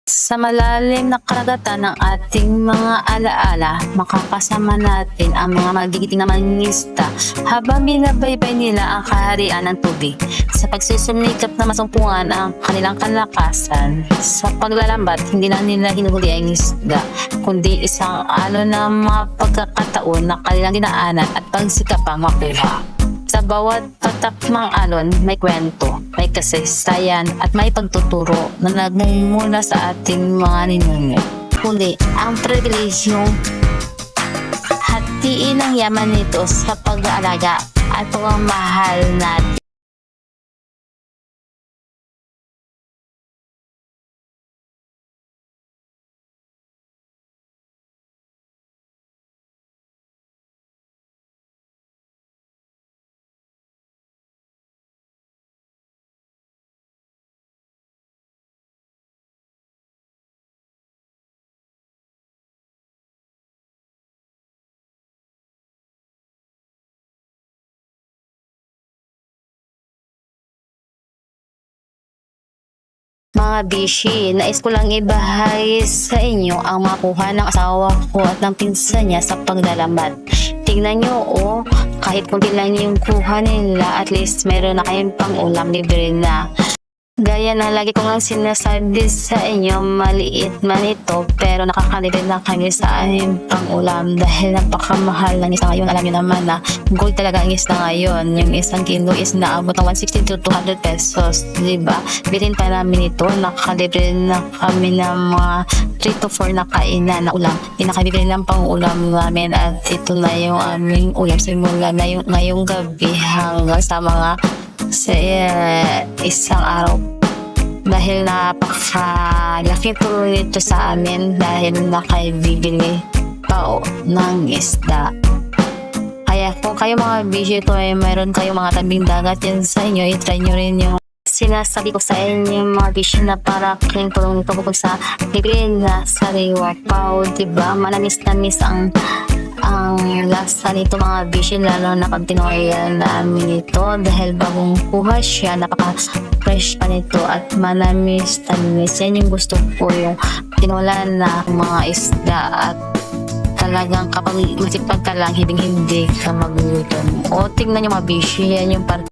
Sa malalim na karagatan ng ating mga alaala, makakasama natin ang mga magigiting na mangingisda habang binabaybay nila ang kaharian ng tubig sa pagsusumikap na masumpungan ang kanilang kalakasan. Sa paglalambat, hindi lang nila hinuhuli ang isda, kundi isang alon ng mga pagkakataon na kanilang dinaanan at pagsikapang makuha. Sa bawat tatak ng alon, may kwento, may kasaysayan at may pagtuturo na nagmumula sa ating mga ninuno. Huli, ang pribilehyong hatiin ang yaman nito sa pag-aalaga at pagmamahal natin. Mga bishi, nais ko lang ibahagi sa inyo ang makuha ng asawa ko at ng pinsan niya sa paglalambat. Tingnan nyo, kahit kunti lang yung kuha nila, at least meron na kayong pang-ulam, libre na. Gaya na lagi ko lang sinasabi sa inyo, maliit man ito, pero nakakalipid na kami sa aming pang-ulam dahil napakamahal ng isda ngayon. Alam niyo naman na gold talaga ang isda ngayon. Yung isang kilo is naabot ng 160 to 200 pesos, diba? Bilhin pa namin ito, nakalibre na kami ng mga 3 to 4 na kainan na ulam. Pinakabibili ng pang-ulam namin at ito na yung aming ulam simula na ngayong gabi hanggang sa mga isang araw, dahil napakalaki tuloy nito sa amin dahil nakaibibili pa ng isda. Kaya kung kayo mga busy ko ay mayroon kayong mga tabing dagat yan sa inyo, itry nyo rin yung sinasabi ko sa inyo mga busy na para kayong tulong ito bukod sa bibili na sariwa pa, diba? Manamis-namis ang lasa nito mga bishi, lalo na pag tinoyan namin ito dahil bagong kuha siya, napaka-fresh pa nito at manamis-tamis. Yan yung gusto ko, yung tinolan na mga isda at talagang kapag masipag ka lang, hindi ka magutom. O tingnan yung mga bishi, yan yung part.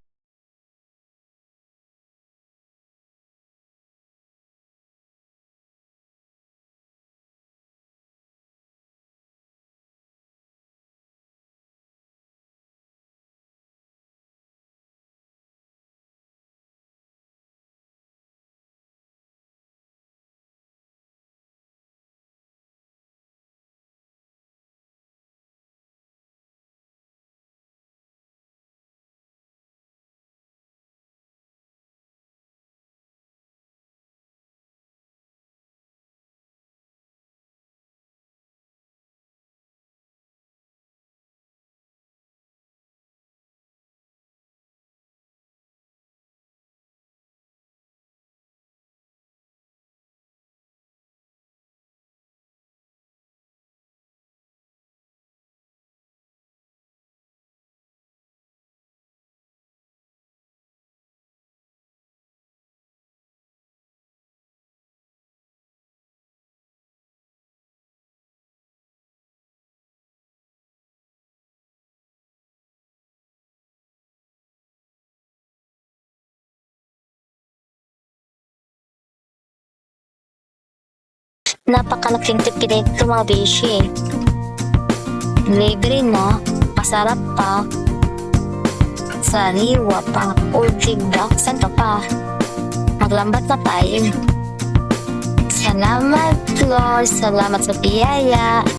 Napakalaking tipid ito mga bishi. Libre na, masarap pa, sariwa pa, saan ka pa? Maglambat na tayo. Salamat Lord, salamat sa biyaya.